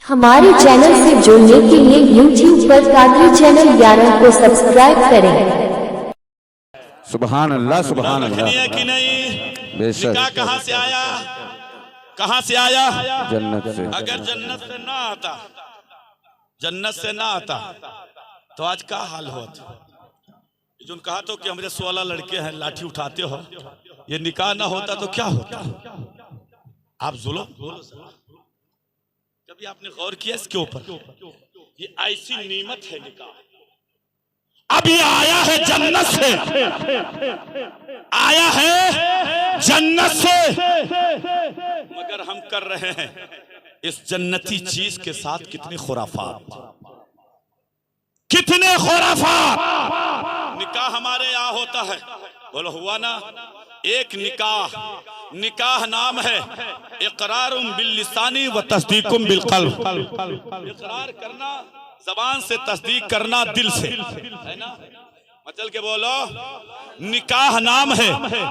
हमारे चैनल से जुड़ने के लिए YouTube पर कादरी चैनल 11 को सब्सक्राइब करें। सुभान अल्लाह सुभान अल्लाह। कि नहीं बेशक। निकाह कहाँ से आया? कहाँ से आया? जन्नत से। अगर जन्नत से ना आता, जन्नत से ना आता तो आज का हाल होता? जो कहा तो कि हमारे 16 लड़के हैं, लाठी उठाते हो, ये निकाह ना होता तो क्या होता? आप जुल्म कभी आपने गौर किया इसके ऊपर? ये ऐसी नेमत है निकाह। अब ये आया है जन्नत से, आया है जन्नत से, मगर हम कर रहे हैं इस जन्नती चीज के साथ कितने खुराफात, कितने खुराफात। निकाह हमारे यहाँ होता है, बोलो हुआ ना? एक निकाह, निकाह नाम है इकरारुम बिल लिसानी व तस्दीकुम बिल कल्ब। इकरार करना जबान से, तस्दीक करना दिल से, है ना? मतलब के बोलो, निकाह नाम है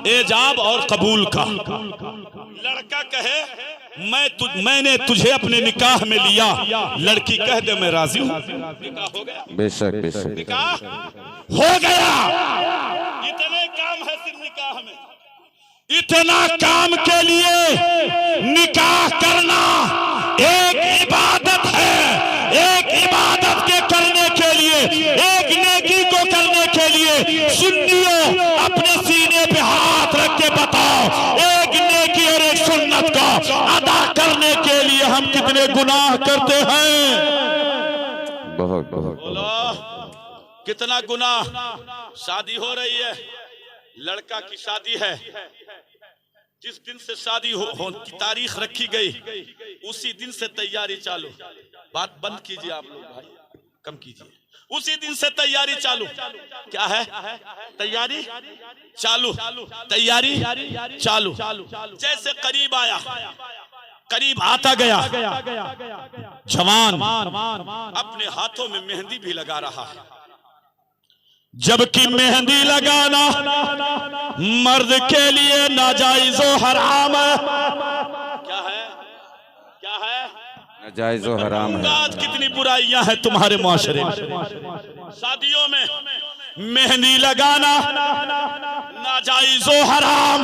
एजाब और कबूल का। लड़का कहे मैंने तुझे अपने निकाह में लिया, लड़की कह दे मैं राजी हूँ, निकाह हो गया। बेशक बेशक। निकाह हो गया। इतने काम है सिर्फ निकाह में, इतना काम के लिए निकाह करना एक इबादत है। एक इबादत के करने के लिए, एक नेकी को करने के लिए सुन्नियों अपने सीने पे हाथ रख के बताओ, एक नेकी और एक सुन्नत का अदा करने के लिए हम कितने गुनाह करते हैं? बहुत बहुत। बोलो कितना गुनाह। शादी हो रही है, लड़का की शादी है, जिस दिन से शादी हो की तारीख रखी गई उसी दिन से तैयारी चालू। बात बंद कीजिए आप लोग भाई, कम कीजिए। उसी दिन से तैयारी चालू। क्या है? तैयारी चालू, तैयारी चालू। जैसे करीब आया, करीब आता गया, जवान अपने हाथों में मेहंदी भी लगा रहा है, जबकि मेहंदी लगाना मर्द के लिए नाजायज और हराम है। क्या है? क्या है? नाजायज और हराम है। आज कितनी बुराइयां हैं तुम्हारे माशरे में। शादियों में मेहंदी लगाना नाजायज और हराम,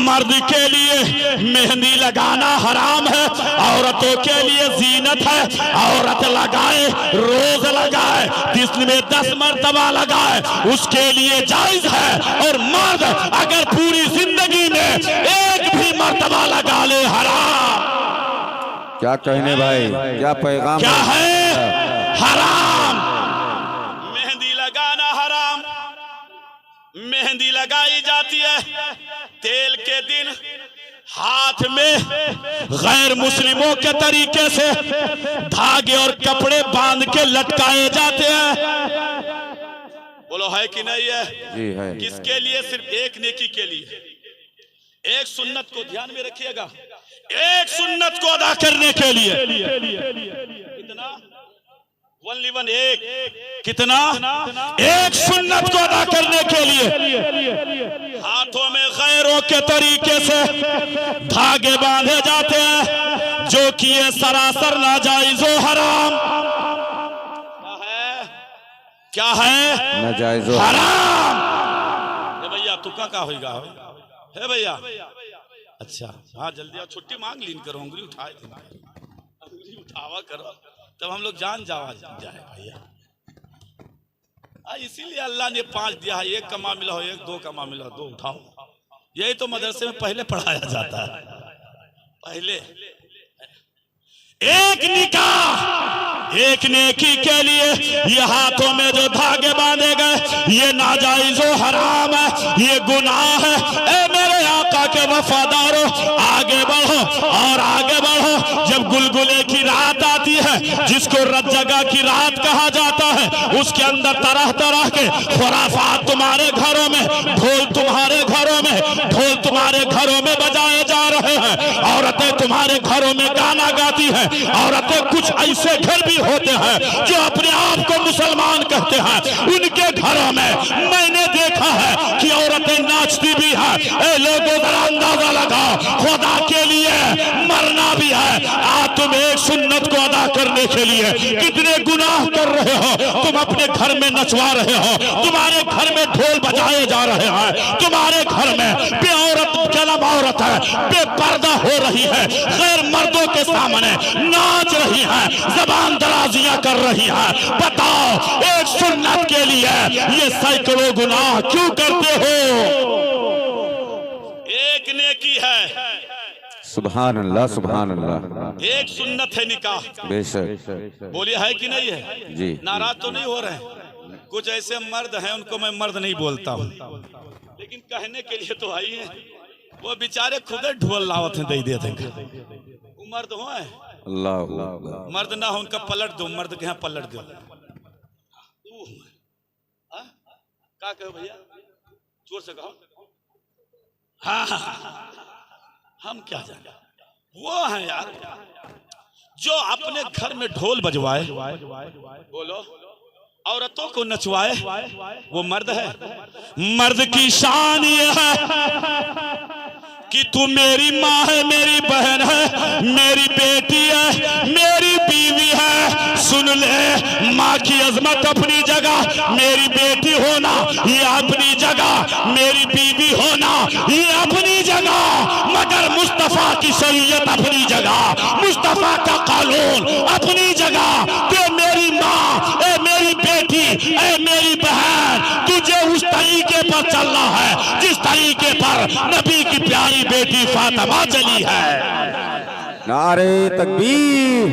मर्द के लिए मेहंदी लगाना हराम है, औरतों के लिए जीनत है। औरत लगाए, रोज लगाए, दिन में 10 मर्तबा लगाए, उसके लिए जायज है। और मर्द अगर पूरी जिंदगी में एक भी मर्तबा लगा ले, हराम। क्या कहने भाई, क्या पैगाम? क्या है? हराम। मेहंदी लगाना हराम। मेहंदी लगाई जाती है तेल के दिन, हाथ में गैर मुस्लिमों के तरीके से धागे और कपड़े बांध के लटकाए जाते हैं। बोलो है कि नहीं है? जी है। किसके लिए? सिर्फ एक नेकी के लिए, एक सुन्नत को ध्यान में रखिएगा, एक सुन्नत को अदा करने के लिए। कितना? ओनली वन, एक। कितना? एक सुन्नत को अदा करने के लिए हाथों में गैरों के तरीके से धागे बांधे जाते हैं, जो कि ये सरासर नाजायज और हराम। क्या है? क्या है? नाजायज और हराम। भैया तुका का होगा है भैया? अच्छा हाँ, जल्दी आओ, छुट्टी मांग लीन करो, उंगली उठाए थे, उंगली उठावा करो, तब हम लोग जान जावा जाए भैया। इसीलिए अल्लाह ने 5 दिया है, एक का मामला हो, एक 2 का मामला हो, 2 उठाओ। यही तो मदरसे में पहले पढ़ाया जाता है। पहले एक निकाह, एक नेकी के लिए ये हाथों में जो धागे बांधे गए, ये नाजायज और हराम है, ये गुनाह है। ए मेरे आका के वफादारों, आगे बढ़ो और आगे बढ़ो। जब गुलगुले की रात आती है, जिसको रत जगह की रात कहा जाता है, उसके अंदर तरह तरह के खुराफात तुम्हारे घरों में, ढोल तुम्हारे घरों में, ढोल तुम्हारे घरों में बजाए जा रहे हैं, औरतें तुम्हारे घरों में गाना गाती हैं। औरतें कुछ ऐसे घर भी होते हैं जो अपने आप को मुसलमान कहते हैं, उनके घरों में मैंने देखा है कि औरतें नाचती भी है। ए लोगों जरा अंदाजा लगाओ, खुदा के लिए मरना भी है। आज तुम एक सुन्नत को अदा अदा करने के लिए कितने गुनाह कर रहे हो। तुम अपने घर में नचवा रहे हो, तुम्हारे घर में ढोल बजाए जा रहे हैं, तुम्हारे घर में बेऔरत जन्म औरत है, बेपर्दा हो रही है, गैर मर्दों के सामने नाच रही है, जबान दराजियां कर रही है। बताओ एक सुन्नत के लिए ये सैकड़ों गुनाह क्यों करते हो। एक नेकी है, सुभान अल्लाह सुभान अल्लाह। एक सुन्नत है निकाह। बेशक बोलिए है कि नहीं है जी। नाराज तो नहीं हो रहे हैं। कुछ ऐसे मर्द हैं उनको मैं मर्द नहीं बोलता हूँ, लेकिन कहने के लिए तो आई है। वो बेचारे खुद ढोल लावत हैं, दे देते हैं। वो मर्द हो अल्लाह, मर्द ना हो उनका पलट दो, मर्द के यहाँ पलट दो। क्या कहो भैया, जोर से कहो। हाँ हम क्या जाने, वो है यार जो अपने घर में ढोल बजवाए, बोलो औरतों को नचवाए, वो मर्द है। मर्द की शान ये है कि तू मेरी माँ है, मेरी बहन है, मेरी बेटी है, मेरी बीवी है। सुन ले, माँ की अजमत अपनी जगह, मेरी बेटी होना ये अपनी जगह, मेरी बीवी होना ये अपनी जगह, मगर मुस्तफा की शरीयत अपनी जगह, मुस्तफा का कानून अपनी जगह। ते मेरी माँ, ए मेरी बेटी, ए मेरी बहन, तुझे उस तरीके पर चलना है जिस तरीके पर नबी की प्यारी बेटी फातिमा चली है। नारे तकबीर,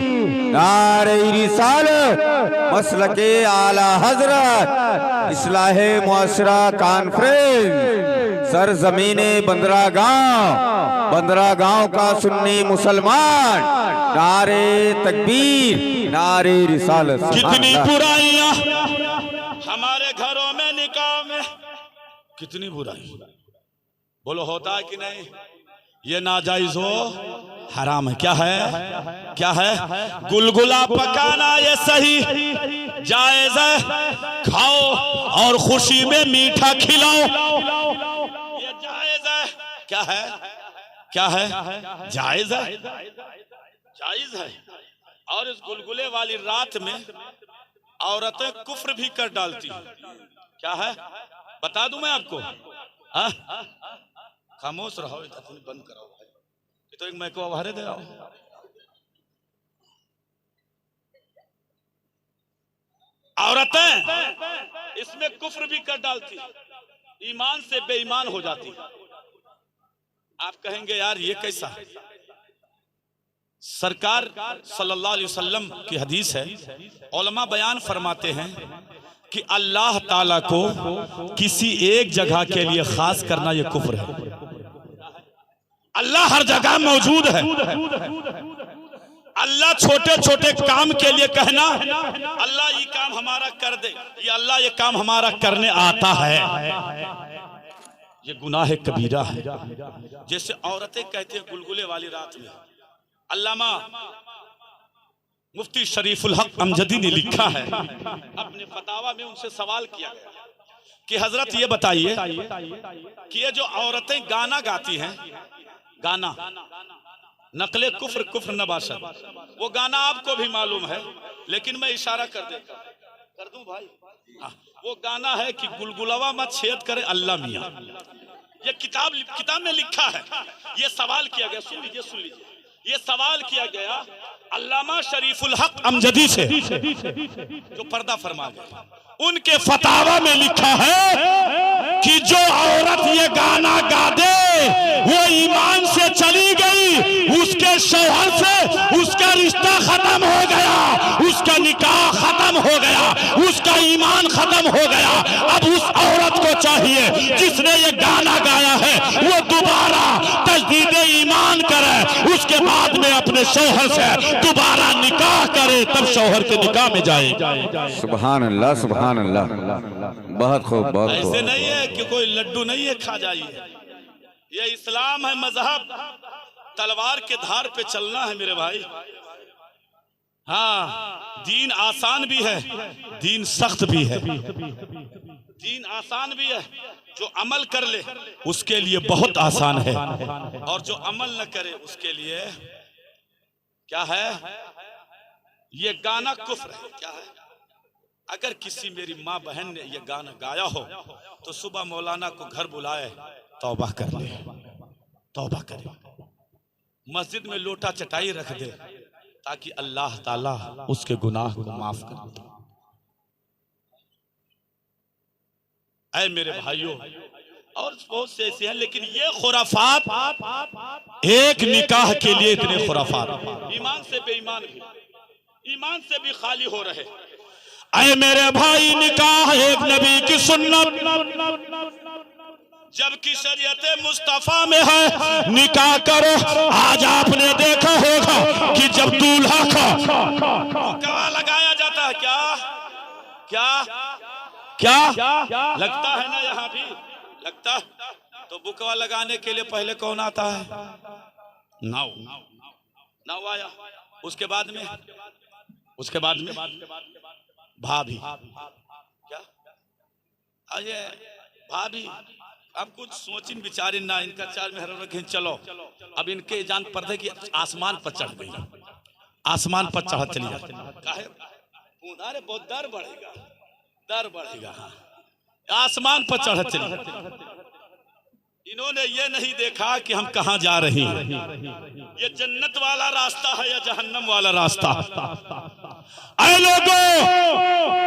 नारे रिसालत, मसलके आला हजरत, इस्लाहे मुआशरा कॉन्फ्रेंस, सरजमीने बंदरा गांव का सुन्नी मुसलमान। नारे तकबीर, नारे रिसालत। कितनी बुराइयां हमारे घरों में, निकाह में, कितनी बुराई। बोलो होता है कि नहीं। ये नाजायज हो, हराम है। क्या है, क्या है। गुलगुला पकाना ये सही जायज है, खाओ और खुशी में मीठा खिलाओ, ये जायज है। क्या है, क्या है, जायज है, जायज है। और इस गुलगुले वाली रात में औरतें कुफ्र भी कर डालती। क्या है, बता दूं मैं आपको। खामोश रहो, बंद कराओ भाई, तो एक मैं को आवारे दे आओ। औरतें इसमें कुफ्र भी कर डालती, ईमान से बेईमान हो जाती। आप कहेंगे यार ये कैसा। सरकार सल्लल्लाहु अलैहि वसल्लम की हदीस है, उलमा बयान फरमाते हैं कि अल्लाह ताला को किसी एक जगह के लिए खास करना यह कुफ्र है। अल्लाह हर जगह मौजूद है। अल्लाह छोटे छोटे काम के लिए कहना, अल्लाह ये काम हमारा कर दे, ये अल्लाह ये काम हमारा करने आता है, ये गुनाह कबीरा है। जैसे औरतें कहते हैं गुलगुले वाली रात में। अल्लामा मुफ्ती शरीफुल हक अमजदी ने लिखा है अपने फतावा में, उनसे सवाल किया गया कि हजरत ये बताइए कि ये जो औरतें गाना गाती हैं, गाना नकले कुफ्र, कुफ्र नबाशत, वो गाना आपको भी मालूम है, लेकिन मैं इशारा कर दूं भाई। वो गाना है कि गुलगुलावा मत छेद करे अल्लाह मियां। ये किताब में लिखा है। ये सवाल किया गया, सुन लीजिए, सुन लीजिए। ये सवाल किया गया अल्लामा शरीफुल हक अमजदी से, जो पर्दा फरमा गए। उनके फतावा में लिखा है कि जो औरत ये गाना गा दे वो ईमान से चली गई, उसके शौहर से उसका रिश्ता खत्म हो गया, उसका निकाह खत्म हो गया, उसका ईमान खत्म हो गया। अब उस औरत को चाहिए जिसने ये गाना गाया है वो दोबारा तजदीद ईमान करे, उसके बाद में अपने शौहर से दोबारा निकाह करे, तब शौहर के निकाह में जाए। सुभान अल्लाह, सुभान अल्लाह। बहुत खूब, बहुत खूब। ऐसे नहीं है कि कोई लड्डू नहीं है खा जाइए। ये इस्लाम है मजहब, तलवार के धार पे चलना है मेरे भाई। हाँ, दीन आसान भी है, दीन सख्त भी है। दीन आसान भी है, जो अमल कर ले उसके लिए बहुत आसान है, और जो अमल न करे उसके लिए क्या है, ये गाना कुफ्र है। क्या है? अगर किसी मेरी माँ बहन ने ये गाना गाया हो तो सुबह मौलाना को घर बुलाए, तौबा कर ले, तौबा करे, मस्जिद में लोटा चटाई रख दे ताकि अल्लाह ताला उसके गुनाह को माफ कर दे। ऐ मेरे भाइयों, और बहुत से ऐसे हैं, लेकिन ये खुराफात एक निकाह के लिए इतने खुराफात, ईमान से बेईमान भी, ईमान से भी खाली हो रहे। ऐ मेरे भाई, निकाह एक नबी की सुन्नत, जबकि शरीयत मुस्तफा में है निकाह करो। आज आपने देखा होगा कि जब दूल्हा का बुकवा लगाया जाता है, क्या क्या क्या लगता है ना, यहाँ भी लगता है, तो बुकवा लगाने के लिए पहले कौन आता है? नाव, नाव आया, उसके बाद में भाभी, क्या अरे भाभी, अब कुछ सोचिन विचारिन ना, इनका चार में रखें, चलो अब इनके जान पड़ते कि आसमान पर चढ़ गई, आसमान पर चढ़ चली जाती, बहुत डर बढ़ेगा, डर बढ़ेगा, आसमान पर चढ़ चली। इन्होंने ये नहीं देखा कि हम कहां जा रहे हैं, ये जन्नत वाला रास्ता है या जहन्नम वाला रास्ता। ऐ लोगों,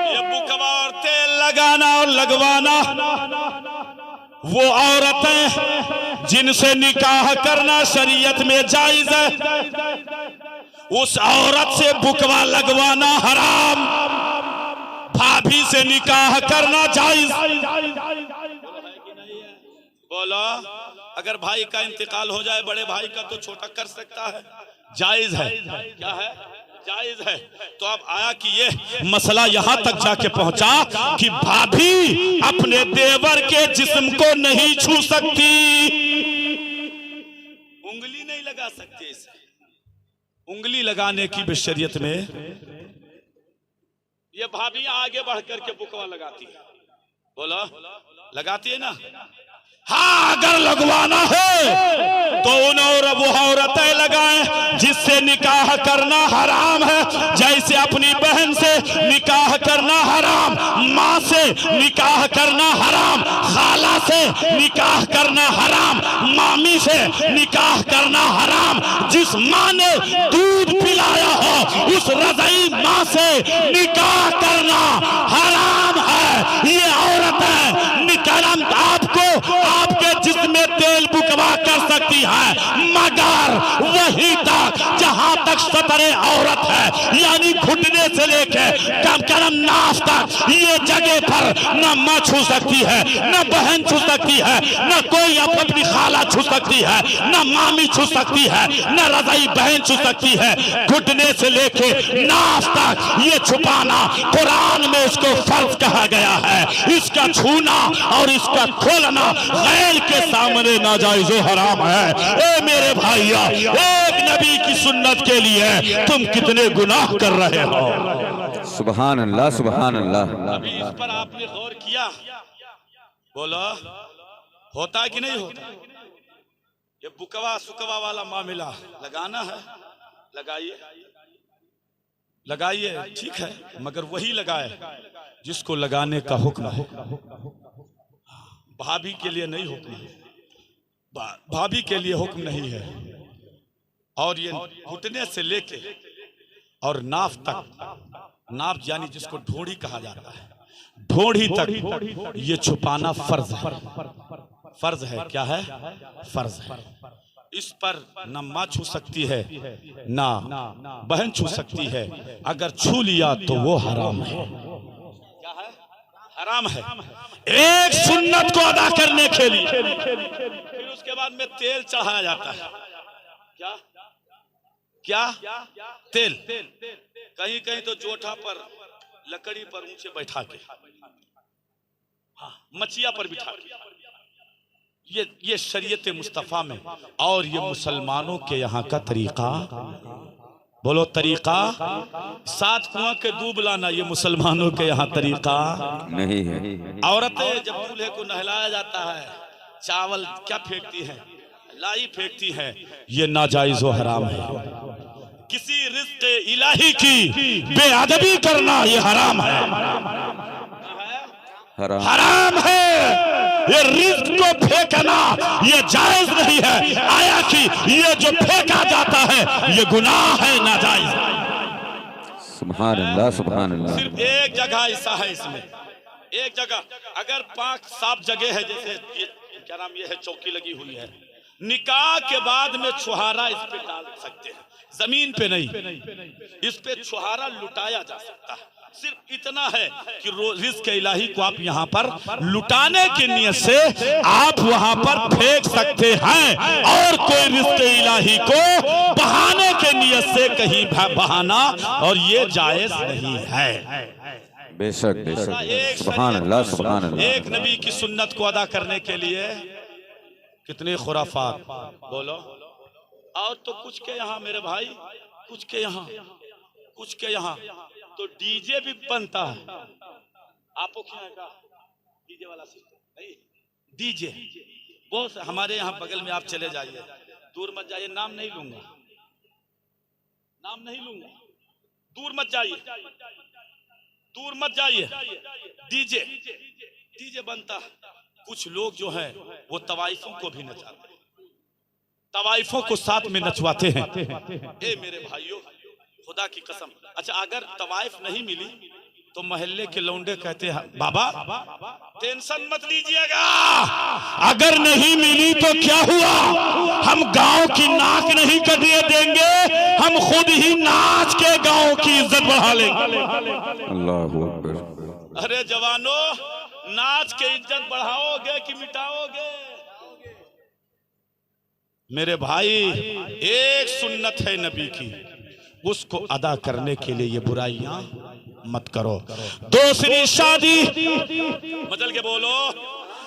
ये बुकवा और तेल लगाना और लगवाना, वो औरतें जिनसे निकाह करना शरीयत में जायज है, उस औरत से बुकवा लगवाना हराम, भाभी से निकाह करना जायज। बोलो, अगर भाई का इंतकाल हो जाए बड़े भाई का, तो छोटा कर सकता है, जायज है। क्या है? जायज है। तो अब आया कि ये मसला यहां तक जाके पहुंचा कि भाभी अपने देवर के जिस्म को नहीं छू सकती, उंगली नहीं लगा सकती। इसे उंगली लगाने की भी शरीयत में, ये भाभी आगे बढ़ करके बुकवा लगाती है। बोलो, लगाती है ना? हाँ, अगर लगवाना है तो उन और वो औरतें लगाएं जिससे निकाह करना हराम है। जैसे अपनी बहन से निकाह करना हराम, माँ से निकाह करना हराम, खाला से निकाह करना हराम, मामी से निकाह करना हराम। जिस माँ ने दूध पिलाया हो उस रज़ई माँ से निकाह करना हराम है। ये औरतें निकाह आपको आपके जिस्म तेल बुकवा कर सकती है, मगर वही तक जहां तक सतरे औरत है, यानी घुटने से लेके कम करम नाफ तक, ये जगह पर न माँ छू सकती है, न बहन छू सकती है, न कोई अपनी खाला छू सकती है, न मामी छू सकती है, न रज़ाई बहन छू सकती है। घुटने से लेके नाफ तक ये छुपाना कुरान में इसको फर्ज कहा गया है। इसका छूना और इसका खोलना गैर के सामने नाजायज़ हराम है। ए मेरे भाइया, एक नबी की सुन्नत के लिए तुम कितने गुनाह कर रहे हो। सुभान अल्लाह, सुभान अल्लाह। अभी इस पर आपने गौर किया? बोलो, होता है कि नहीं होता? ये बुकवा सुकवा वाला मामला लगाना है, लगाइए, लगाइए, ठीक है, मगर वही लगाए जिसको लगाने का हुक्म है। भाभी के लिए नहीं हुक्म है, भाभी के लिए हुक्म नहीं है। और ये घुटने से लेके और नाफ तक, नाफ यानी जिसको ढोड़ी कहा जाता है, ढोड़ी तक ये छुपाना फर्ज है। फर्ज है। क्या है? फर्ज है। इस पर न माँ छू सकती है, ना बहन छू सकती है। अगर छू लिया तो वो हराम है। क्या है? हराम है। एक सुन्नत को अदा करने के लिए फिर उसके बाद में तेल चढ़ाया जाता है। क्या क्या? तेल। कहीं कहीं तो जोठा पर, लकड़ी पर ऊंचे बैठा के, हाँ, मचिया पर बिठा के। ये शरीयत मुस्तफा में और ये मुसलमानों के यहाँ का तरीका। बोलो, तरीका। 7 कुआं के दूब लाना ये मुसलमानों के यहाँ तरीका नहीं है। औरतें जब दूल्हे को नहलाया जाता है, चावल क्या फेंकती हैं? लाई फेंकती हैं। ये नाजायज़ व हराम है। किसी रिज़्क़ इलाही की बेअदबी करना ये हराम है, हराम है। ये रिज़्क़ को फेंकना ये जायज नहीं है। आया कि ये जो फेंका जाता है ये गुनाह है, नाजायज। सुभान अल्लाह, सुभान अल्लाह। सिर्फ एक जगह ऐसा है, इसमें एक जगह अगर पाक साफ जगह है, जैसे ये क्या नाम ये है, चौकी लगी हुई है, निकाह के बाद में छुहारा इस पे डाल सकते हैं, जमीन पे नहीं, इस पे छुहारा लुटाया जा सकता है। सिर्फ इतना है कि रिज़्क़ इलाही को आप यहाँ पर लुटाने की नियत से आप वहां पर फेंक सकते हैं, और कोई रिज़्क़ इलाही को बहाने के नियत से कहीं बहाना और ये जायज नहीं है। बेशक बेशक, सुभान अल्लाह, सुभान अल्लाह। एक नबी की सुन्नत को अदा करने के लिए कितने खुराफात, बोलो। और तो कुछ के यहाँ मेरे भाई, कुछ के यहाँ, कुछ के यहाँ तो डीजे भी बनता है। आपको क्या है डीजे वाला सिस्टम नहीं, डीजे बहुत हमारे यहाँ बगल में, आप चले जाइए, दूर मत जाइए, नाम नहीं लूंगा, नाम नहीं लूंगा, दूर मत जाइए, दूर मत जाइए, डीजे डीजे बनता है। कुछ लोग जो है वो तवाइफों को भी नचाते हैं, तवाइफों को साथ में नचवाते हैं। ए मेरे भाइयों, खुदा की कसम, अच्छा अगर तवाइफ नहीं मिली तो मोहल्ले के लौंडे कहते हैं बाबा टेंशन मत लीजिएगा, अगर नहीं मिली तो क्या हुआ, हम गांव की नाक नहीं कटने देंगे, हम खुद ही नाच के गांव की इज्जत बढ़ा लेंगे। अल्लाहू अकबर। अरे जवानों, नाच के इज्जत बढ़ाओगे कि मिटाओगे? मेरे भाई, एक सुन्नत है नबी की, उसको अदा करने के लिए ये बुराइयां मत करो। दूसरी शादी, बदल के बोलो,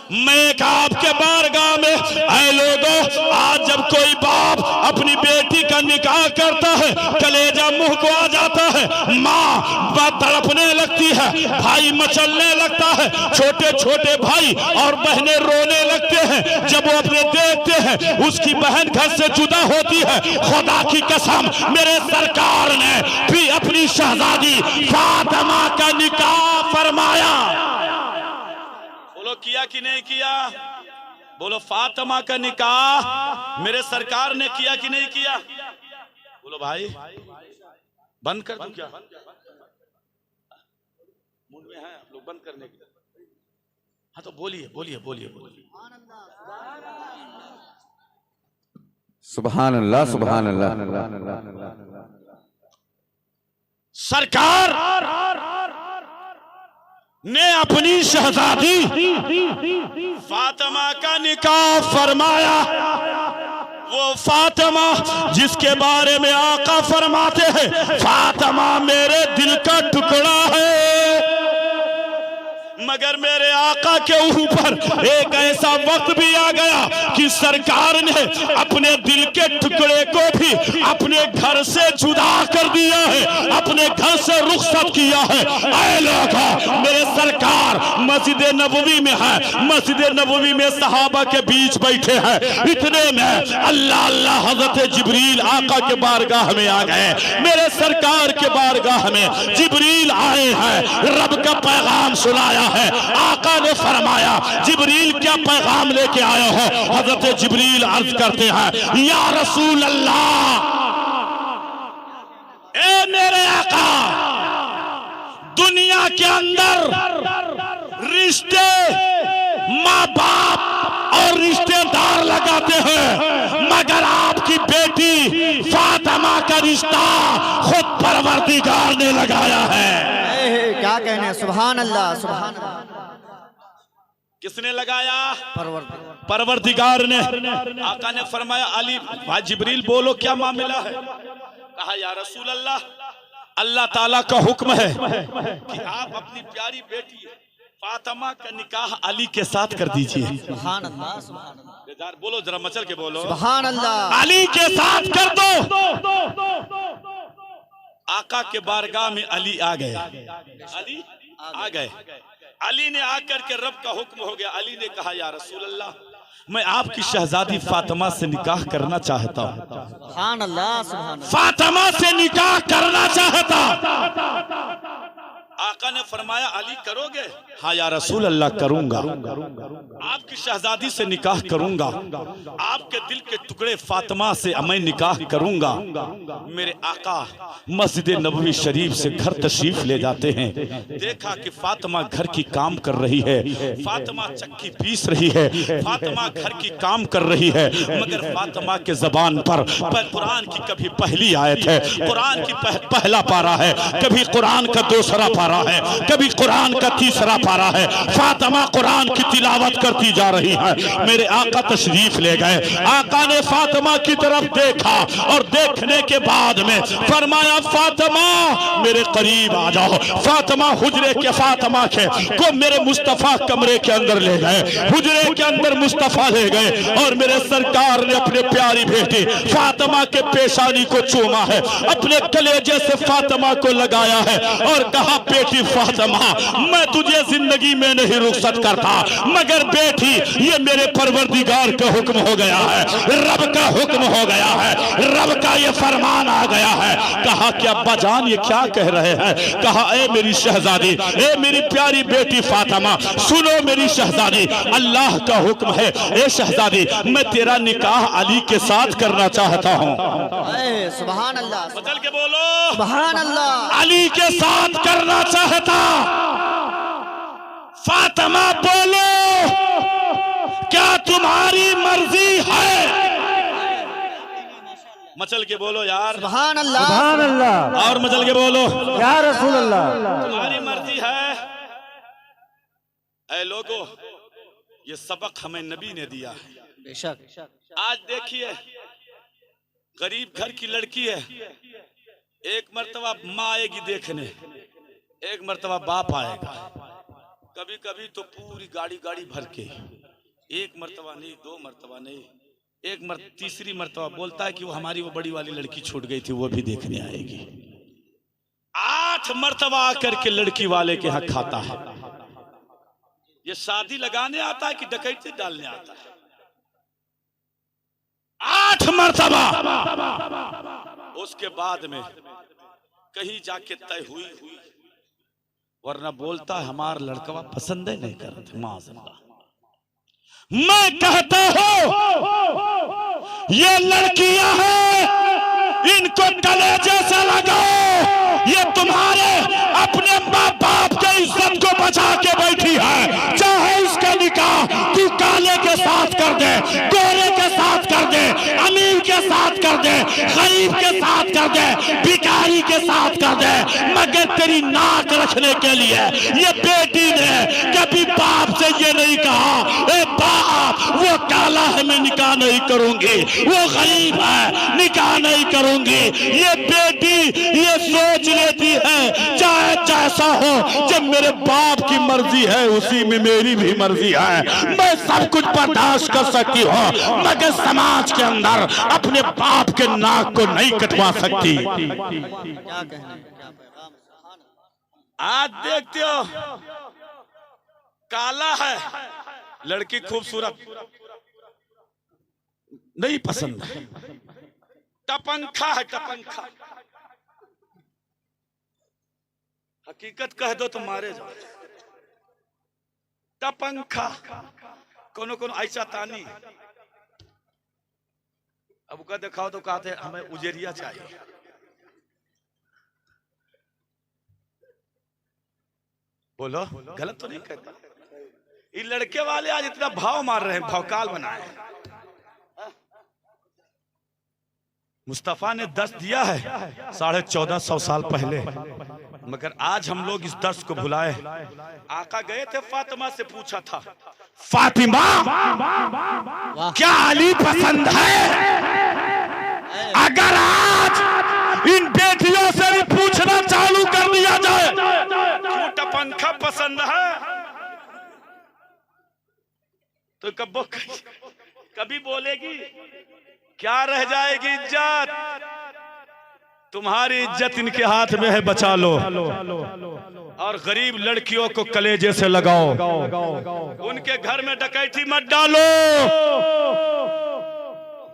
मैं आपके बारगाह में, ऐ लोगों, आज जब कोई बाप अपनी बेटी का निकाह करता है, कलेजा मुंह को आ जाता है, माँ तड़पने लगती है, भाई मचलने लगता है, छोटे छोटे भाई और बहनें रोने लगते हैं जब वो अपने देखते हैं उसकी बहन घर से जुदा होती है। खुदा की कसम, मेरे सरकार ने भी अपनी शहजादी फातिमा का निकाह फरमाया। बोलो किया कि नहीं किया? बोलो फातिमा का निकाह मेरे सरकार ने किया कि नहीं किया? बोलो भाई, बंद कर दूं क्या? मूड में है आप लोग बंद करने के? हाँ तो बोलिए बोलिए बोलिए बोलिए। सुभान अल्लाह, सुभान अल्लाह। सरकार ने अपनी शहजादी फातिमा का निकाह फरमाया। वो फातिमा जिसके बारे में आका फरमाते हैं, फातिमा मेरे दिल का टुकड़ा है, मगर मेरे आका के ऊपर एक ऐसा वक्त भी आ गया कि सरकार ने अपने दिल के टुकड़े को भी अपने घर से जुदा कर दिया है, अपने घर से रुखसत किया है। ऐ लोगों, मेरे सरकार मस्जिद नबवी में है, मस्जिद नबवी में सहाबा के बीच बैठे हैं, इतने में अल्लाह अल्लाह हजरत जिब्रील आका के बारगाह में आ गए। मेरे सरकार के बारगाह में जिब्रील आए हैं, रब का पैगाम सुनाया है। आका ने फरमाया, जिब्रील क्या पैगाम लेके आए हो? हजरत जिब्रील अर्ज करते हैं, या रसूल अल्लाह, ए मेरे आका, दुनिया के अंदर रिश्ते माँ बाप और रिश्तेदार लगाते हैं, मगर आपकी बेटी फातिमा का रिश्ता खुद परवरदिगार ने लगाया है। क्या कहने हैं, सुभान अल्लाह, सुभान अल्लाह। किसने लगाया? परवरदिगार ने। आका ने फरमाया, अली भाई जिब्रील बोलो क्या मामला है? कहा, या रसूल अल्लाह, अल्लाह ताला का हुक्म है कि आप अपनी प्यारी बेटी फातिमा का निकाह अली के साथ कर दीजिए। सुभान अल्लाह, सुभान अल्लाह। बोलो जरा मचल के बोलो, सुभान अल्लाह। अली के साथ कर दो। आका के बारगाह में अली आ गए, अली आ गए। अली ने आकर के रब का हुक्म हो गया। अली ने कहा, या रसूल अल्लाह, मैं आपकी शहजादी फातिमा से निकाह करना चाहता हूँ। सुभान अल्लाह, सुभान अल्लाह। फातिमा से निकाह करना चाहता। आका ने फरमाया अली करोगे? हाँ या रसूल अल्लाह करूंगा। आपकी शहजादी से निकाह करूंगा, आपके दिल के टुकड़े फातिमा से मैं निकाह करूंगा। मेरे आका मस्जिद नबवी शरीफ से घर तशरीफ ले जाते हैं। देखा कि फातिमा घर की काम कर रही है, फातिमा चक्की पीस रही है, फातिमा घर की काम कर रही है, मगर फातिमा के जबान पर कुरान की कभी पहली आयत है, कुरान की पहला पारा है, कभी कुरान का दूसरा पारा है, कभी कुरान का तीसरा पारा है। फातिमा कुरान की तिलावत करती जा रही है। मेरे आका तशरीफ ले गए। आका ने फातिमा की तरफ देखा और देखने के बाद में फरमाया फातिमा मेरे करीब आ जाओ। फातिमा हुजरे के फातिमा के को मेरे मुस्तफा कमरे के अंदर ले गए, हुजरे के अंदर मुस्तफा ले गए और मेरे सरकार ने अपने प्यारी बेटी फातिमा के पेशानी को चूमा है, अपने कलेजे से फातिमा को लगाया है और कहा बेटी फातिमा मैं तुझे जिंदगी में नहीं रुखसत करता, मगर बेटी ये मेरे परवरदिगार का हुक्म हो गया है, रब का हुक्म हो गया है, रब का ये फरमान आ गया है। कहा कि अब्बा जान ये क्या कह रहे हैं? कहा ए मेरी शहजादी, ए मेरी प्यारी बेटी फातिमा सुनो मेरी शहजादी, अल्लाह का हुक्म है। ए शहजादी मैं तेरा निकाह अली के साथ करना चाहता हूँ। सुभान अल्लाह, बदल के बोलो सुभान अल्लाह। अली के साथ करना चाहता। फातिमा बोलो क्या तुम्हारी मर्जी है? मचल के बोलो यार सुभान अल्लाह, सुभान अल्लाह। और मचल के बोलो या रसूल अल्लाह। तुम्हारी मर्जी है। ऐ लोगो ये सबक हमें नबी ने दिया है। बेशक। आज देखिए गरीब घर की लड़की है, एक मर्तबा माँ आएगी देखने, एक मर्तबा बाप आएगा, कभी कभी तो पूरी गाड़ी भर के, एक मर्तबा नहीं, दो मर्तबा नहीं, तीसरी मर्तबा बोलता है कि वो बड़ी वाली लड़की छूट गई थी वो भी देखने आएगी। 8 मर्तबा आकर के लड़की वाले के यहाँ खाता है। ये शादी लगाने आता है कि डकैती डालने आता है? 8 मर्तबा। उसके बाद में कहीं जाके तय हुई, वरना बोलता है हमारा लड़का पसंद है नहीं करते। माज़अल्लाह मैं कहता हूं ये लड़कियां हैं, इनको कलेजे से लगाओ। ये तुम्हारे अपने माँ बाप के इज्जत को बचा के बैठी है। चाहे इसका निकाह तू काले के साथ कर दे, गोरे के साथ कर दे, अमीर के साथ कर दे, गरीब के साथ कर दे, भिखारी के साथ कर दे, मगर तेरी नाक रखने के लिए ये बेटी ने कभी बाप से ये नहीं कहा ए बाप वो काला है मैं निकाह नहीं करूंगी, वो गरीब है निकाह नहीं करूंगी। ये बेटी ये सोच लेती है चाहे जैसा हो, जब मेरे बाप की मर्जी है उसी में मेरी भी मर्जी है। मैं सब कुछ बर्दाश्त कर सकती हूँ, मगर समाज के अंदर अपने बाप के नाक को नहीं कटवा सकती। क्या कहने, क्या पैगाम। आज देखते हो काला है लड़की खूबसूरत नहीं पसंद है, टपंखा है टपंखा। हकीकत कह दो तो मारे जाओ। टपंखा कोनो ऐसा तानी अब का दिखाओ तो कहते हमें उजेरिया चाहिए। बोलो गलत तो नहीं कहता। ये लड़के वाले आज इतना भाव मार रहे हैं, भौकाल बनाए हैं। मुस्तफा ने दर्श दिया है 1450 साल पहले, मगर आज हम लोग इस दर्श को भुलाए। आका गए थे फातिमा से पूछा था फातिमा क्या अली पसंद है? अगर आज इन बेटियों से भी पूछना चालू कर दिया जाए टूटा पंखा पसंद है तो कभी बोलेगी क्या रह जाएगी इज्जत? तुम्हारी इज्जत इनके हाथ में है, बचा लो। और गरीब लड़कियों को कलेजे से लगाओ, उनके घर में डकैती मत डालो,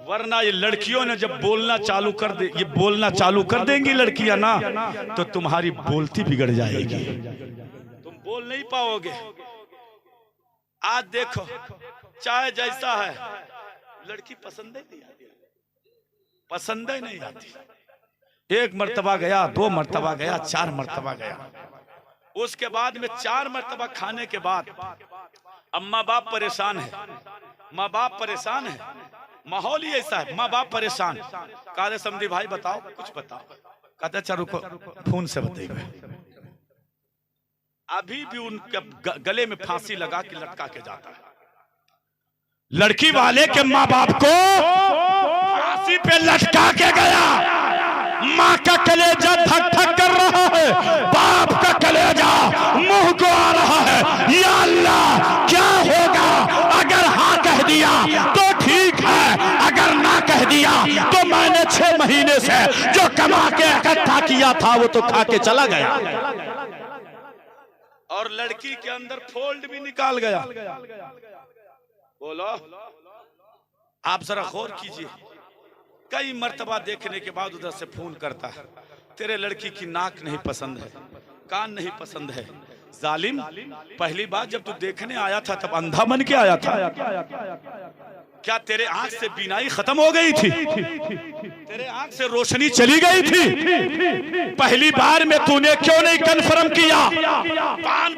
वरना ये लड़कियों ने जब बोलना चालू कर दे, ये बोलना चालू कर देंगी लड़कियां ना, तो तुम्हारी बोलती बिगड़ जाएगी, तुम बोल नहीं पाओगे। आज देखो चाहे जैसा है, लड़की पसंद नहीं आती, पसंद ही नहीं आती। एक मर्तबा गया, 2 मर्तबा गया, 4 मर्तबा गया, उसके बाद में 4 मर्तबा खाने के बाद अब माँ बाप परेशान है, माँ बाप परेशान है, माहौल ही ऐसा है, माँ बाप परेशान। कहा समझी भाई बताओ, कुछ बताओ। कहते अच्छा रुको, फोन से बताइए। अभी भी उनके गले में फांसी लगा के लटका के जाता है। लड़की वाले के माँ बाप को फांसी पे लटका के गया, माँ का कलेजा धक धक कर रहा है, बाप का कलेजा मुंह को आ रहा है। या अल्लाह क्या होगा अगर हाँ कह दिया तो ठीक है, अगर ना कह दिया तो मैंने 6 महीने से जो कमा के इकट्ठा किया था वो तो खा के चला गया। और लड़की के अंदर फोल्ड भी निकाल गया। बोलो आप जरा गौर कीजिए, कई मर्तबा देखने के बाद उधर से फोन करता है, तेरे लड़की की नाक नहीं पसंद है, कान नहीं पसंद है। जालिम, पहली बार जब तू देखने आया था तब अंधा बन के आया था क्या? तेरे आंख से बीनाई खत्म हो गई थी? तेरे आंख से रोशनी चली गई थी? पहली बार में तूने क्यों नहीं कन्फर्म किया?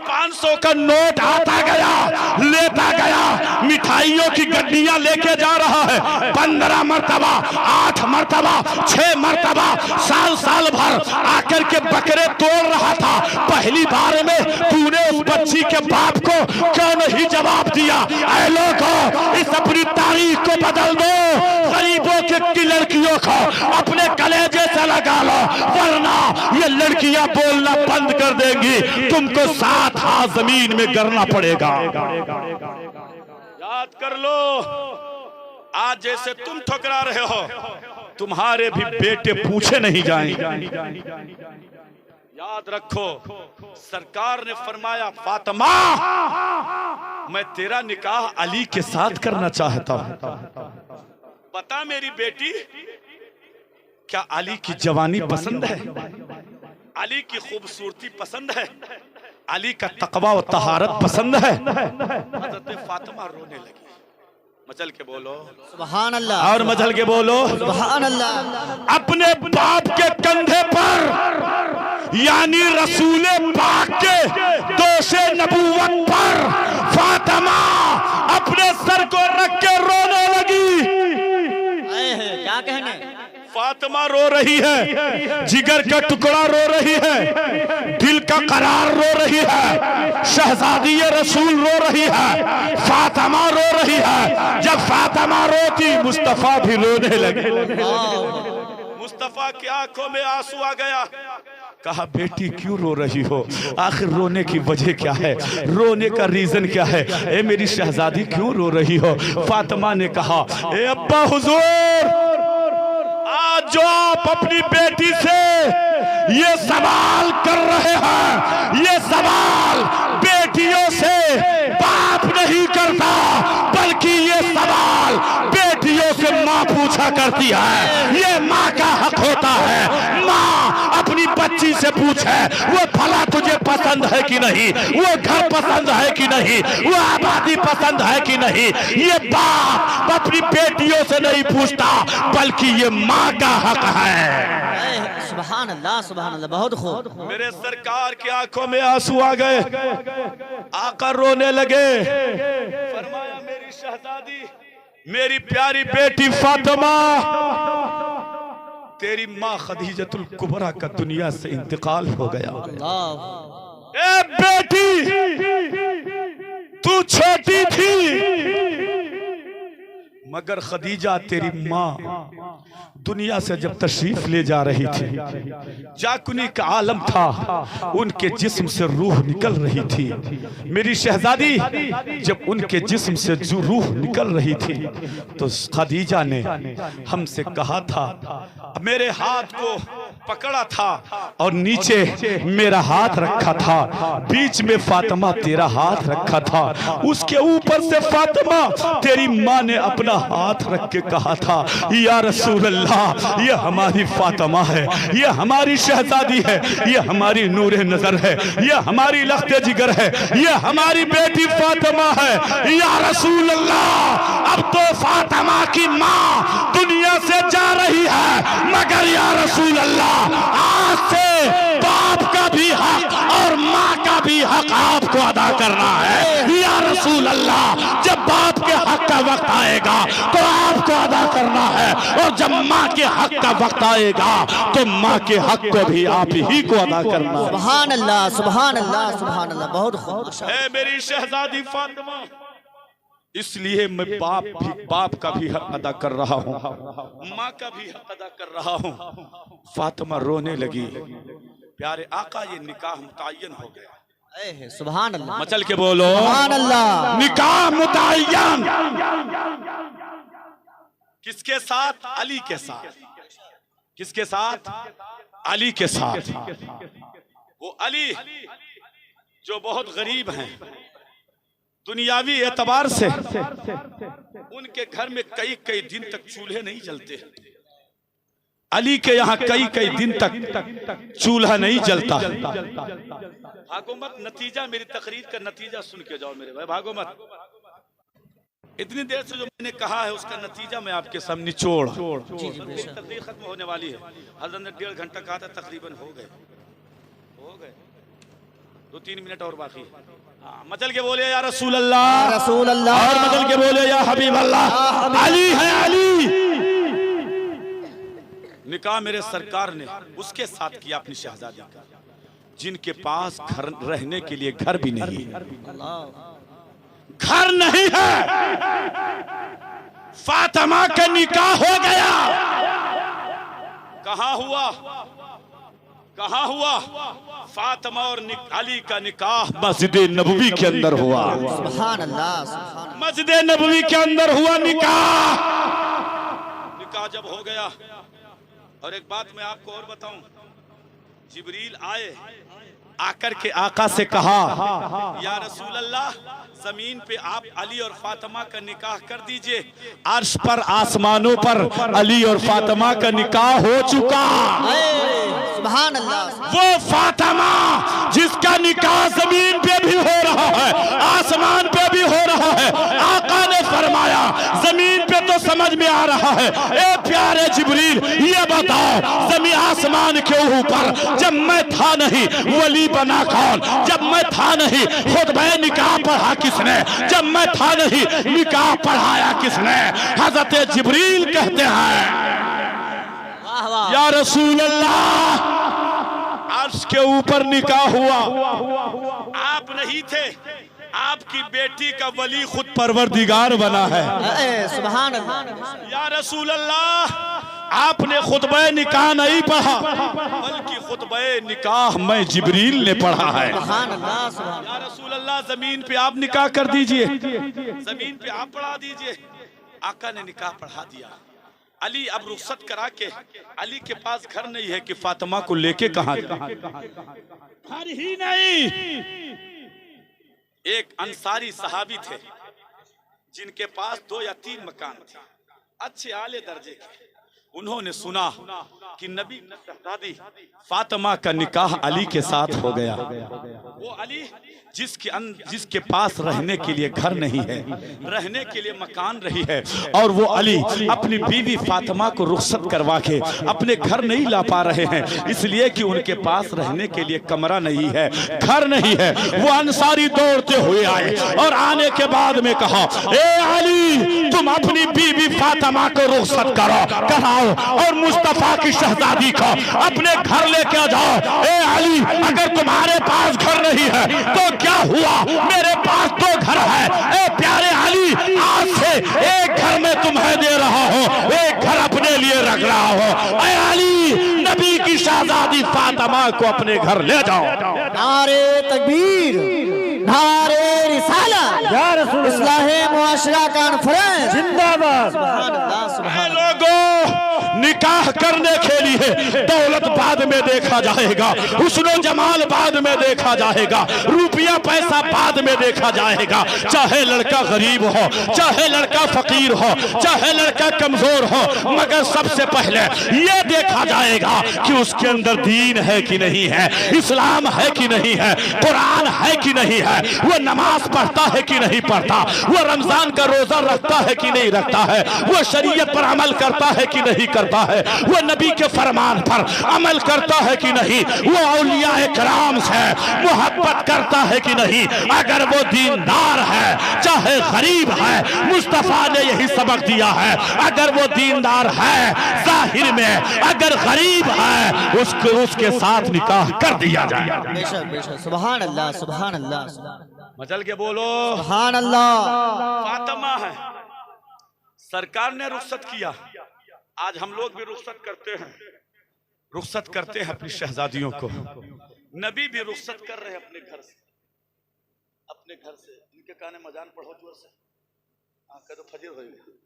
500 का नोट आता गया, लेता गया, मिठाइयों की गड्डियां लेके जा रहा है। 15 मर्तबा, 8 मर्तबा, 6 मर्तबा, साल भर आकर के बकरे तोड़ रहा था। पहली बार में तूने उस बच्ची के बाप को क्यों नहीं जवाब दिया? ऐ लोगों, इस अपनी तारीख को बदल दो, गरीबों की लड़कियों को अपने कलेजे से लगा लो, वरना ये लड़कियां बोलना बंद कर देंगी, तुमको 7 हाथ जमीन में गिरना पड़ेगा। याद कर लो, आज जैसे तुम ठुकरा रहे हो, तुम्हारे भी बेटे पूछे नहीं जाएंगे। याद रखो, सरकार ने फरमाया फातिमा मैं तेरा निकाह अली के साथ करना चाहता हूं। बता मेरी बेटी, क्या अली की जवानी पसंद है? अली की खूबसूरती पसंद है? अली का तकवा और तहारत पसंद है? हज़रत फातिमा रोने लगी। मचल के बोलो सुभान अल्लाह, और मचल के बोलो सुभान अल्लाह। अपने बाप के कंधे पर, यानी रसूले पाक के दोषे नबूवत पर फातिमा अपने सर को रख के रोने लगी। क्या कहने, फातिमा रो रही है, जिगर का टुकड़ा रो रही है, दिल का करार रो रही है, शहजादी रसूल रो रही है, फातिमा रो रही है। जब फातिमा रोती मुस्तफा भी रोने लगे। मुस्तफा की आंखों में आंसू आ गया। कहा बेटी क्यों रो रही हो? आखिर रोने की वजह क्या है? रोने का रीजन क्या है? ए मेरी शहजादी क्यों रो रही हो? फातिमा ने कहा ए अब्बा हुजूर, आज जो आप अपनी बेटी से ये सवाल कर रहे हैं, ये सवाल बेटियों से बाप नहीं करता, बल्कि ये सवाल बेटियों से माँ पूछा करती है। ये माँ का हक होता है। माँ अपनी बच्ची से पूछे वो भला तुझे पसंद है कि नहीं, वो घर पसंद है कि नहीं, वो आबादी पसंद है कि नहीं। ये बाप अपनी बेटियों से नहीं पूछता, बल्कि ये माँ का हक है। सुभान अल्लाह, सुभान अल्लाह, बहुत खूब। मेरे सरकार की आंखों में आंसू आ गए, आकर रोने लगे। फरमाया मेरी शहजादी, मेरी प्यारी बेटी फातिमा, तेरी माँ खदीजतुल कुबरा का दुनिया से इंतकाल हो गया। ए बेटी, तू छोटी थी मगर खदीजा तेरी माँ दुनिया से जब तशरीफ ले जा रही थी, जाकुनी का आलम था, उनके जिस्म से रूह निकल रही थी। मेरी शहजादी, जब उनके जिस्म से जो रूह निकल रही थी तो खदीजा ने हमसे कहा था मेरे हाथ को पकड़ा था और नीचे मेरा हाथ रखा था, बीच में फातिमा तेरा हाथ रखा था, उसके ऊपर से फातिमा तेरी माँ ने अपना हाथ रख के कहा था, या रसूल अल्लाह, ये हमारी फातिमा है, ये हमारी शहजादी है, ये हमारी नूरे नजर है, ये हमारी लख्ते जिगर है, ये हमारी बेटी फातिमा है, या रसूल अल्लाह। अब तो फातिमा की माँ दुनिया से जा रही है, मगर या रसूल अल्लाह, आज से बाप का भी हक और माँ का भी हक आपको अदा करना है, या रसूल अल्लाह। जब बाप के हक का वक्त आएगा तो आपको अदा करना है, और जब माँ के हक का वक्त आएगा तो माँ के हक को भी आप ही को अदा करना है। सुभान अल्लाह, सुभान अल्लाह, सुभान अल्लाह, बहुत खूब। है मेरी शहजादी फातिमा, इसलिए मैं बाप का भी हक अदा कर रहा हूँ, माँ का भी हक अदा कर रहा हूँ। फातिमा रोने लगी, प्यारे आका ये निकाह मुतय्यन हो गया। सुभान अल्लाह, मचल के बोलो सुभान अल्लाह। निकाह मुतय्यन किसके साथ? अली के साथ। किसके साथ? अली के साथ। वो अली जो बहुत गरीब हैं, दुनियावी एतबार से उनके घर में कई कई दिन तक चूल्हे नहीं जलते। अली के यहाँ कई कई दिन तक चूल्हा नहीं जलता। भागो मत, नतीजा मेरी तकरीर का नतीजा सुन के जाओ मेरे भाई, भागो मत। इतनी देर से जो मैंने कहा है उसका नतीजा मैं आपके सामने निचोड़। तकरीर खत्म होने वाली है, हज़रत ने 1.5 घंटा कहा था, तकरीबन हो गए 2-3 मिनट और बाकी। मचल के बोले या रसूल अल्लाह, रसूल अल्लाह, और मचल के बोले या हबीब अल्लाह। अली है अली। निकाह मेरे सरकार ने उसके साथ किया अपनी शहजादी का, जिनके पास घर रहने के लिए घर भी नहीं है, घर नहीं है। फातिमा का निकाह हो गया। कहाँ हुआ? कहाँ हुआ? फातिमा और अली का निकाह मस्जिद नबवी के अंदर हुआ। सुभान अल्लाह, सुभान अल्लाह। मस्जिद नबवी के अंदर हुआ निकाह। निकाह जब हो गया, और एक बात मैं आपको और बताऊं, जिब्रील आए, आकर के आका से कहा, या रसूल अल्लाह, जमीन पे आप अली और फातिमा का निकाह कर दीजिए। अर्श पर, आसमानों पर अली और फातिमा का निकाह हो चुका। सुभान अल्लाह। वो फातिमा जिसका निकाह जमीन पे भी हो रहा है, आसमान पे भी हो रहा है। आका ने फरमाया, जमीन पे तो समझ में आ रहा है, ए प्यारे जिब्रील ये बताओ, जमीन आसमान के ऊपर जब मैं था नहीं वली बना कौन? जब मैं था नहीं खुतबा निकाह पढ़ा किसने? जब मैं था नहीं निकाह पढ़ाया किसने? हजरत जिब्रील कहते हैं, या रसूल अल्लाह, अर्श के ऊपर निकाह हुआ। आप नहीं थे, आपकी बेटी का वली खुद परवरदिगार बना है। सुभान अल्लाह। या रसूल अल्लाह, आपने खुतबा निकाह नहीं पढ़ा, बल्कि खुतबा निकाह मैं जिब्रील ने पढ़ा है। सुभान अल्लाह, सुभान। या रसूल अल्लाह, जमीन पे आप निकाह कर दीजिए, जमीन पे आप पढ़ा दीजिए। आका ने निकाह पढ़ा दिया। अली अब रुखसत करा के, अली के पास घर नहीं है कि फातिमा को लेके कहां जाए, घर ही नहीं। एक अंसारी सहाबी थे जिनके पास 2 या 3 मकान थे, अच्छे आले दर्जे के। उन्होंने सुना कि नबी की शहजादी फातिमा का निकाह अली के साथ हो गया। वो अली जिसके पास रहने के लिए घर नहीं है, रहने के लिए मकान नहीं है, और वो अली अपनी बीवी फातिमा को रुखसत करवा के अपने घर नहीं ला पा रहे हैं, इसलिए कि उनके पास रहने के लिए कमरा नहीं है, घर नहीं है। वो अंसारी दौड़ते हुए आए और आने के बाद में कहा, ए अली, तुम अपनी बीवी फातिमा को रुखसत कराओ और मुस्तफा की शहजादी को अपने घर लेके जाओ। ए अली, अगर तुम्हारे पास घर नहीं है तो क्या हुआ, मेरे पास 2 घर है। ए प्यारे अली, आज से एक घर में तुम्हें दे रहा हूँ, एक घर अपने लिए रख रहा हूँ। ए अली, नबी की शहजादी फातिमा को अपने घर ले जाओ। नारे तकबीर, नारे रिसाला, या रसूल इस्लाहे मुआशरा कॉन्फ्रेंस जिंदाबाद। सुभान अल्लाह, सुभान अल्लाह। लोगों, निकाह करने के लिए दौलत बाद में देखा जाएगा, हुस्न जमाल बाद में देखा जाएगा, रुपया पैसा बाद में देखा जाएगा। चाहे लड़का गरीब हो, चाहे लड़का फकीर हो, चाहे लड़का कमजोर हो, मगर सबसे पहले यह देखा जाएगा कि उसके अंदर दीन है कि नहीं है, इस्लाम है कि नहीं है, कुरान है कि नहीं है, वो नमाज पढ़ता है कि नहीं पढ़ता, वो रमजान का रोजा रखता है कि नहीं रखता है, वो शरीयत पर अमल करता है कि नहीं करता है, वो नबी के फरमान पर अमल करता है कि नहीं, वो औलिया कराम से मोहब्बत करता है कि नहीं। अगर वो दीनदार है चाहे गरीब है, मुस्तफा ने यही सबक दिया है, अगर वो दीनदार है जाहिर में, अगर गरीब है उसके साथ निकाह कर दिया जाए। बेशक बेशक, सुभान अल्लाह सुभान अल्लाह। मचल के बोलो सुभान अल्लाह। फातिमा है, सरकार ने रुखसत किया, आज हम लोग भी रुखसत करते हैं, रुखसत करते हैं अपनी शहजादियों को। नबी भी रुखसत कर रहे हैं अपने घर से, अपने घर से। इनके काने मजान पढ़ो जोर से, आंखें तो फजर हो गया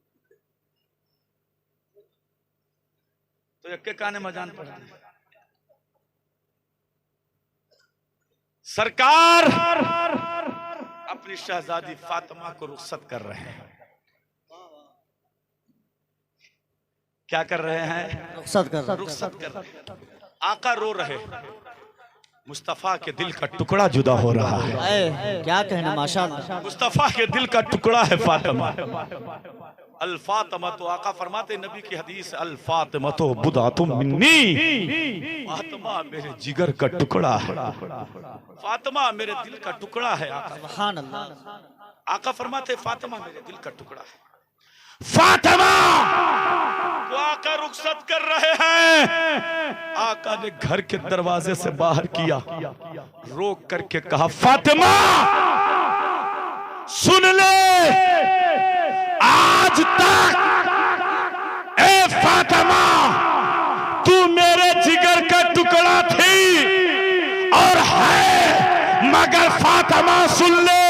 तो एक के काने मजान पढ़ते हैं। सरकार अपनी शहजादी फातिमा को रुखसत कर रहे हैं। क्या कर रहे हैं? रुखसत कर रुखसत कर रहे हैं। आका रो रहे, मुस्तफा के दिल का टुकड़ा जुदा हो रहा है। क्या कहना माशाअल्लाह। मुस्तफा के दिल का टुकड़ा है फातिमा। अल फातिमा तो आका फरमाते नबी की हदीस, अल फातिमा तो बुदातुम मिन्नी, फातिमा मेरे जिगर का टुकड़ा है, फातिमा मेरे दिल का टुकड़ा है। सुभान अल्लाह। आका फरमाते फातिमा मेरे दिल का टुकड़ा है। फातिमा वो आका रुखसत कर रहे हैं। आका ने घर के दरवाजे से बाहर किया, रोक करके कहा फातिमा सुन ले, आज तक ए फातिमा तू मेरे जिगर का टुकड़ा थी और है, मगर फातिमा सुन ले,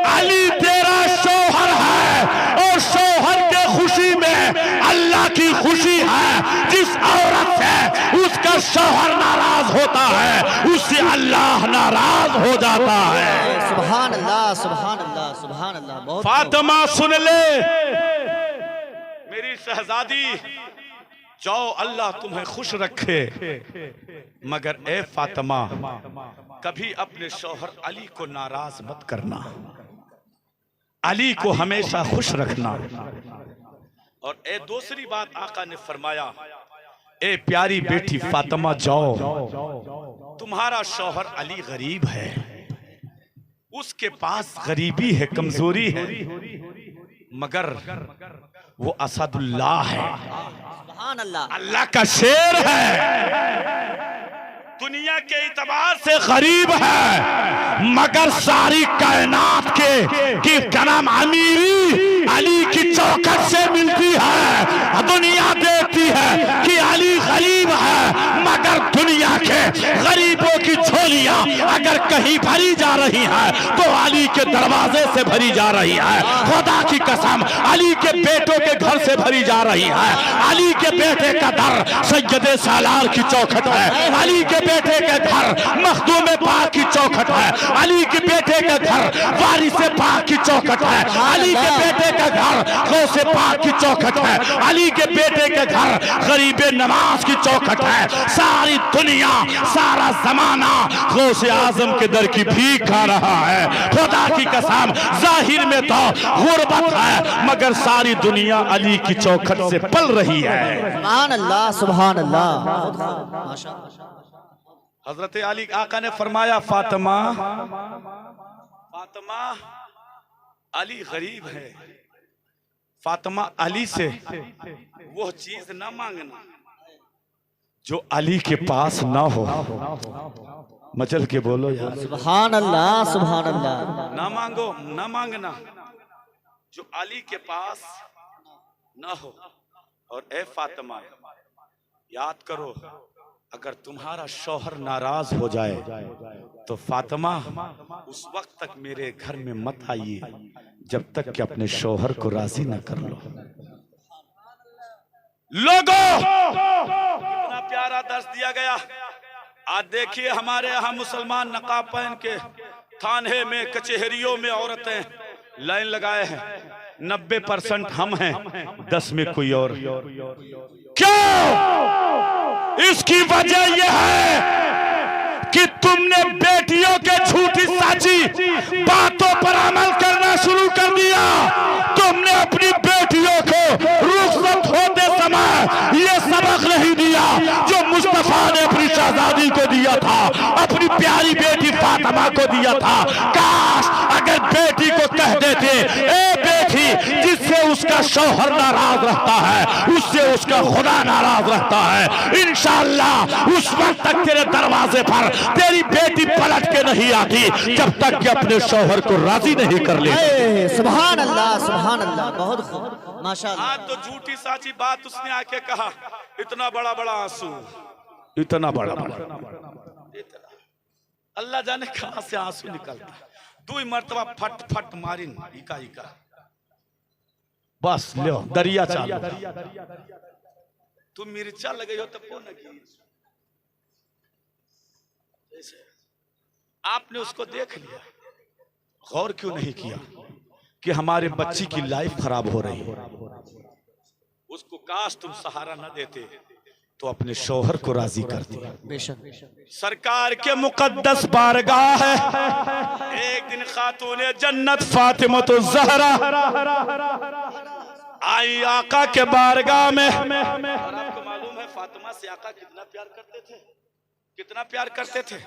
अली तेरा शौहर है और शौहर के खुशी में अल्लाह की खुशी है। जिस औरत से उसका शौहर नाराज होता है उससे अल्लाह नाराज हो जाता है। सुभान अल्लाह सुभान अल्लाह सुभान अल्लाह। बहुत फातिमा सुन ले मेरी शहजादी, जाओ अल्लाह तुम्हें खुश रखे, मगर ए फातिमा कभी अपने शौहर अली को नाराज मत करना, अली को हमेशा खुश रखना। और ए दूसरी बात आका ने फरमाया, ए प्यारी बेटी फातिमा जाओ, तुम्हारा शौहर अली गरीब है, उसके पास गरीबी है, कमजोरी है, मगर वो असदुल्लाह है, सुभान अल्लाह, अल्लाह का शेर है, दुनिया के इतबार से गरीब है, मगर सारी कायनात के कनाम अमीरी अली की चौखट से मिलती है। दुनिया देखती है कि अली गरीब है, मगर दुनिया के गरीबों की झोलियां अगर कहीं भरी जा रही है तो अली के दरवाजे से भरी जा रही है। खुदा की कसम अली के बेटों के घर से भरी जा रही है। अली के बेटे का दर सैयदे सालार की चौखट है, अली के बेटे के घर मखदूम पाक की चौखट है, अली के बेटे के घर वारिस पाक की चौखट है, अली के बेटे का घर गौसे पाक की चौखट है, अली के बेटे के घर गरीब नमाज की चौखट है। सारी दुनिया सारा जमाना गौसे आजम के दर की भीख खा रहा है। खुदा की कसम जाहिर में तो गुर्बत है, मगर सारी दुनिया अली की चौखट से पल रही है। सुभान अल्लाह सुभान अल्लाह। हजरत अली आका ने फरमाया फातिमा, फातिमा अली गरीब है, फातिमा अली से वो चीज ना मांगना जो अली के पास ना हो। मचल के बोलो यार, सुभान अल्लाह सुभान अल्लाह। ना मांगो, ना मांगना जो अली के पास ना हो। और ए फातिमा याद करो, अगर तुम्हारा शौहर नाराज हो जाए तो फातिमा उस वक्त तक मेरे घर में मत आइए जब तक कि अपने शौहर को राजी न कर लो। लोगों, कितना प्यारा दर्श दिया गया। आज देखिए हमारे यहाँ मुसलमान नकाब पहन के थाने में कचहरियों में औरतें लाइन लगाए हैं। 90% हम हैं, 10 में कोई और। क्यों? इसकी वजह यह है कि तुमने बेटियों के झूठी साची बातों पर अमल करना शुरू कर दिया। तुमने अपनी बेटियों को रुखसत होते समय ये सबक नहीं दिया जो मुस्तफा ने अपनी शहजादी को दिया था, अपनी प्यारी बेटी फातिमा को दिया था। काश अगर बेटी को कह देते, ए बेटी, जिससे उसका शौहर नाराज रहता है उससे उसका खुदा नाराज रहता है, इंशाअल्लाह उस वक्त तक तेरे दरवाजे पर तेरी बेटी पलट के नहीं आती जब तक कि अपने शौहर को राजी नहीं कर ले। सुभान अल्लाह, सुभान अल्लाह, बहुत खूब, माशाअल्लाह। आज तो झूठी साची बात उसने आके कहा, इतना बड़ा बड़ा आंसू, इतना बड़ा अल्लाह जाने कहां से आंसू निकलता। 2 मरतबा फट फट मारिन इका इका, बस लो दरिया चालू। तुम मिर्चा लगे हो तब को लगी। आपने उसको देख लिया, गौर क्यों नहीं किया कि हमारे बच्ची की लाइफ खराब हो रही है। उसको काश तुम सहारा न देते तो अपने शौहर को राजी करती। बेशक सरकार के मुकद्दस बारगाह है। एक दिन खातूने जन्नत फातिमतुज ज़हरा आई आका के बारगाह में। और आपको मालूम है फातिमा से आका कितना प्यार करते थे, कितना प्यार करते थे।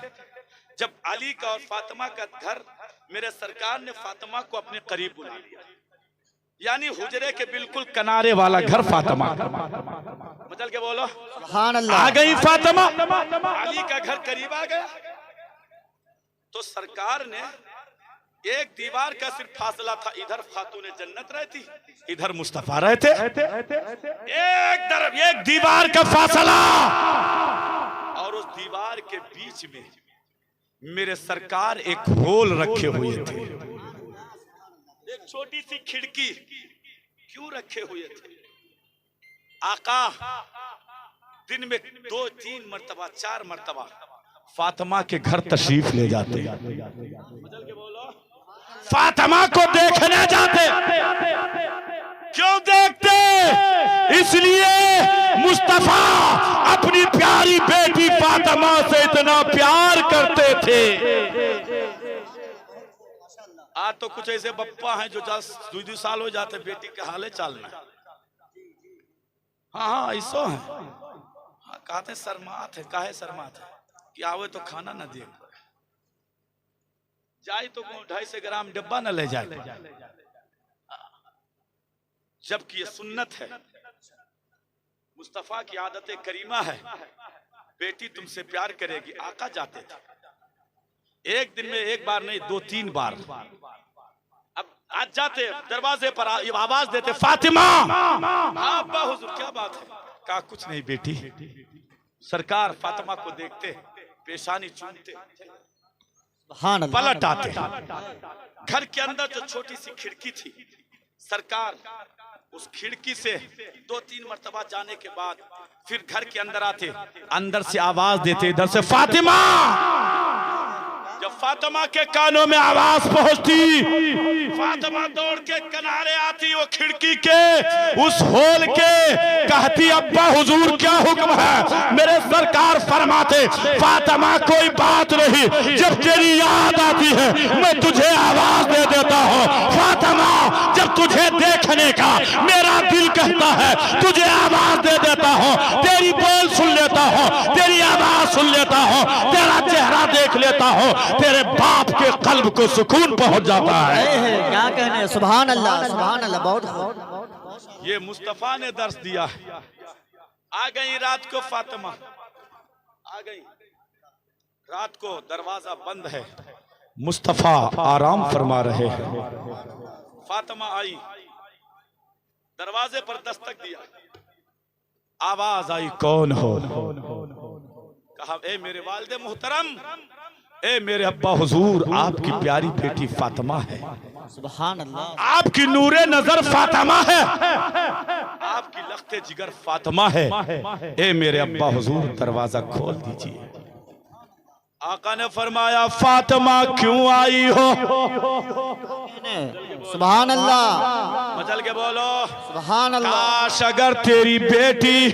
जब अली का और फातिमा का घर, मेरे सरकार ने फातिमा को अपने करीब बुला लिया, यानी हुजरे के बिल्कुल किनारे वाला घर फातिमा। बदल के बोलो सुभान अल्लाह। आ गई फातिमा, अली का घर करीब आ गया। तो सरकार ने एक दीवार का सिर्फ फासला था, इधर खातूने जन्नत रहती, इधर मुस्तफा रहते। एक दीवार का फासला, और उस दीवार के बीच में मेरे सरकार एक होल रखे हुए थे, एक छोटी सी खिड़की। क्यों रखे हुए थे? आका दिन में 2, 3 मरतबा, 4 मरतबा फातिमा के घर तशरीफ ले जाते। बदल के बोलो, फातिमा को देखने जाते। क्यों देखते? इसलिए मुस्तफा अपनी प्यारी बेटी फातिमा से इतना प्यार करते थे। आज तो कुछ ऐसे बप्पा हैं जो 2 साल हो जाते बेटी के हाले चालना। हाँ ऐसा है। हाँ, कहते शर्मात है, काहे शर्मात है कि आवे तो खाना न दे, जाए तो 250 ग्राम डब्बा न ले जाए, जबकि ये सुन्नत है, मुस्तफा की आदत करीमा है। बेटी तुमसे प्यार करेगी। आका जाते थे, एक दिन में एक बार नहीं 2-3 बार। अब आज जाते दरवाजे पर आवाज देते, फातिमा। हाँ अब्बा हुजूर, क्या बात है? कहा कुछ नहीं बेटी। सरकार फातिमा को देखते, पेशानी चूमते, पलट आते। घर के अंदर जो छोटी सी खिड़की थी, सरकार उस खिड़की से 2-3 मरतबा जाने के बाद फिर घर के अंदर आते, अंदर से आवाज देते, इधर से फातिमा। जब फातिमा के कानों में आवाज पहुंचती, फातिमा दौड़ के किनारे आती, वो खिड़की के उस होल के, कहती अब्बा हुजूर क्या हुक्म है? मेरे सरकार फरमाते, फातिमा कोई बात नहीं, जब तेरी याद आती है मैं तुझे आवाज दे देता हूँ। फातिमा जब तुझे देखने का मेरा दिल कहता है, तुझे आवाज दे देता हूँ, तेरी बोल सुन लेता हूँ, तेरी आवाज सुन लेता हूँ, तेरा चेहरा देख लेता हूँ, तेरे बाप के कल्ब को सुकून पहुंच जाता है। क्या कहने, सुभान अल्लाह, सुभान अल्लाह, बहुत। ये मुस्तफा ने दर्श दिया है। आ गई रात को फातिमा, आ गई रात को, दरवाजा बंद है, मुस्तफा आराम फरमा रहे हैं। फातिमा आई, दरवाजे पर दस्तक दिया, आवाज आई, कौन हो? कहा ए मेरे वालिद मोहतरम, ए मेरे अब्बा हुजूर, आपकी प्यारी बेटी फातिमा है। सुभान अल्लाह। आपकी नूरे नजर फातिमा है, आपकी लख्ते जिगर फातिमा है। ए मेरे अब्बा हुजूर दरवाजा खोल दीजिए। आका ने फरमाया फातिमा क्यों आई हो? सुभान अल्लाह, मचल के बोलो सुभान अल्लाह। काश अगर तेरी बेटी,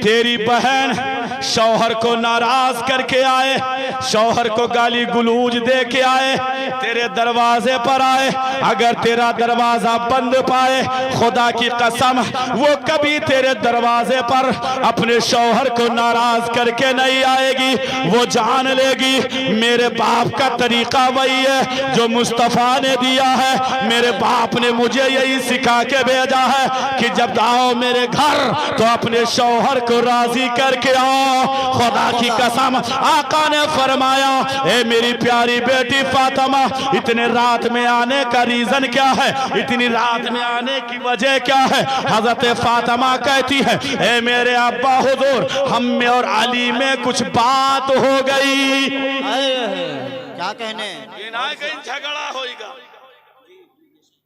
तेरी बहन शौहर को नाराज करके आए, शौहर को गाली गुलूज दे के आए, तेरे दरवाजे पर आए, अगर तेरा दरवाजा बंद पाए, खुदा की कसम वो कभी तेरे दरवाजे पर अपने शौहर को नाराज करके नहीं आएगी। वो जान लेगी मेरे बाप का तरीका वही है जो मुस्तफा ने दिया है। मेरे बाप ने मुझे यही सिखा के भेजा है कि जब आओ मेरे घर तो अपने शौहर को राजी करके आओ। खुदा की कसम आका ने फरमाया, ए मेरी प्यारी बेटी फातिमा, इतने रात में आने का रीजन क्या है? इतनी रात में आने की वजह क्या है? हजरत फातिमा कहती है, ए मेरे अब्बा हुजूर, हम में और अली में कुछ बात हो गई। क्या कहने, कहीं झगड़ा होगा,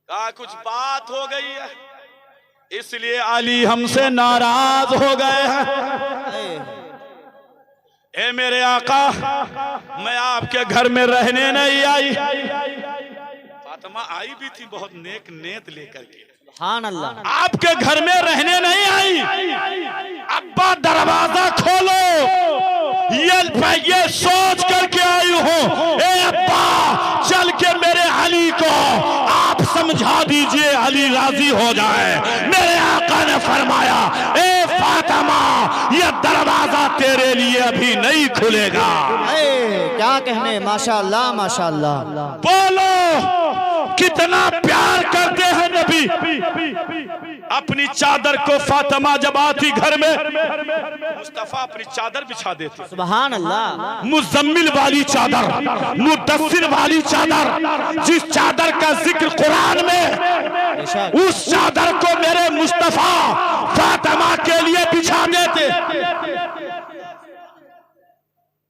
कहा कुछ बात हो गई है, इसलिए अली हमसे नाराज हो गए हैं। ए मेरे आका, मैं आपके घर में रहने नहीं आई। फातिमा आई भी थी बहुत नेक नेत लेकर के, सुभान अल्लाह। आपके घर में रहने नहीं आई। अब्बा दरवाजा खोलो, ये सोच करके आई हूँ, ए अब्बा चल के मेरे अली को आप समझा दीजिए, अली राजी हो जाए। मेरे आका ने फरमाया, ए फातिमा, ये दरवाजा तेरे लिए अभी नहीं खुलेगा। क्या कहने, माशाअल्लाह माशाअल्लाह। बोलो कितना प्यार करते हैं नबी। अपनी चादर को फातिमा जब आती घर में, मुस्तफा अपनी चादर बिछा देते। सुभान अल्लाह। मुजम्मिल वाली चादर, मुद्दस्सिर वाली चादर, जिस चादर का जिक्र कुरान में, उस चादर को मेरे मुस्तफा फातिमा के लिए बिछा देते।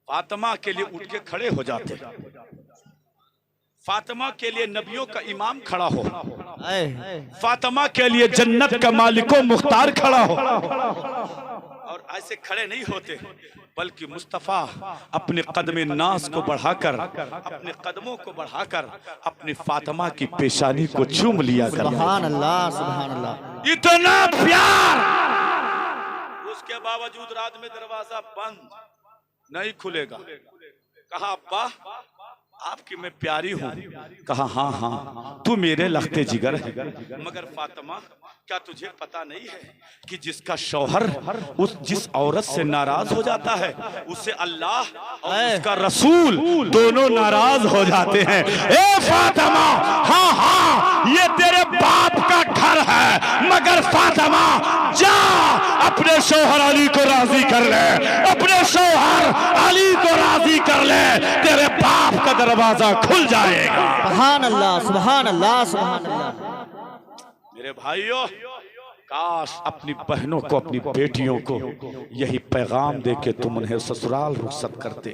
फातिमा के लिए उठ के खड़े हो जाते। फातिमा के लिए नबियों का इमाम खड़ा हो, फातिमा के लिए जन्नत का मालिको मुख्तार खड़ा हो। और ऐसे खड़े नहीं होते, बल्कि मुस्तफा अपने कदम नास को बढ़ाकर, अपने कदमों को बढ़ाकर अपनी फातिमा की पेशानी को चूम लिया कर। सुभान अल्लाह सुभान अल्लाह। इतना प्यार, उसके बावजूद रात में दरवाजा बंद नहीं खुलेगा। कहा अब्बा आपकी मैं प्यारी हूँ। कहा हाँ हाँ तू मेरे लखते जिगर है, मगर फातिमा क्या तुझे पता नहीं है कि जिसका शौहर जिस औरत से नाराज हो जाता है, उससे अल्लाह और उसका रसूल दोनों नाराज हो जाते हैं। ए फातिमा, हाँ हाँ ये तेरे बाप का घर है, मगर फातिमा जा अपने शौहर अली को राजी कर ले, अपने शौहर अली को राजी कर ले, तेरे बाप का दरवाजा खुल जाएगा। सुभान अल्लाह सुभान अल्लाह सुभान अल्लाह। मेरे भाइयों, काश अपनी बहनों को, अपनी बेटियों को यही पैगाम दे के तुम उन्हें ससुराल रुखसत करते,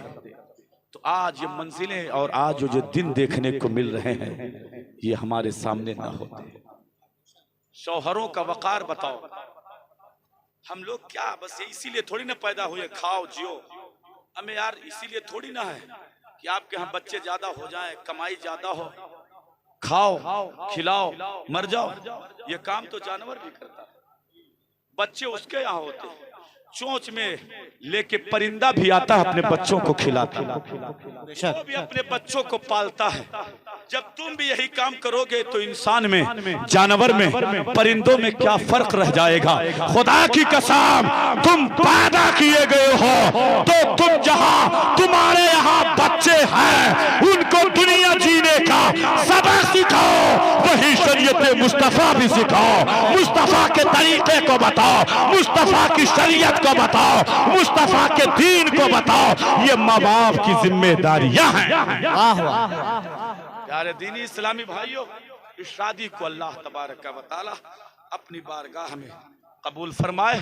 तो आज ये मंजिलें और आज जो दिन देखने को मिल रहे हैं ये हमारे सामने ना होते। शौहरों का वकार बताओ, हम लोग क्या बस ये इसीलिए थोड़ी ना पैदा हुए खाओ जियो, हमें यार इसीलिए थोड़ी ना है कि आपके यहाँ बच्चे ज्यादा हो जाएं, कमाई ज्यादा हो, खाओ खिलाओ मर जाओ। ये काम तो जानवर भी करता है, बच्चे उसके यहाँ होते हैं। चोंच में लेके परिंदा भी आता है, अपने बच्चों को खिलाता है, वो भी अपने बच्चों को पालता है। जब तुम भी यही काम करोगे तो इंसान में, जानवर में, परिंदों में क्या फर्क रह जाएगा। खुदा की कसम, तुम पैदा किए गए हो तो तुम जहां तुम्हारे यहाँ बच्चे हैं उनको दुनिया जीने का सबक सिखाओ, वही शरीयत मुस्तफा भी सिखाओ। मुस्तफा के तरीके को बताओ, मुस्तफा की शरीयत को बताओ, मुस्तफा के दीन को बताओ। ये माँ बाप की जिम्मेदारियां हैं। प्यारे दीनी इस्लामी भाइयों, इस शादी को अल्लाह तबारक व तआला अपनी बारगाह में कबूल फरमाए।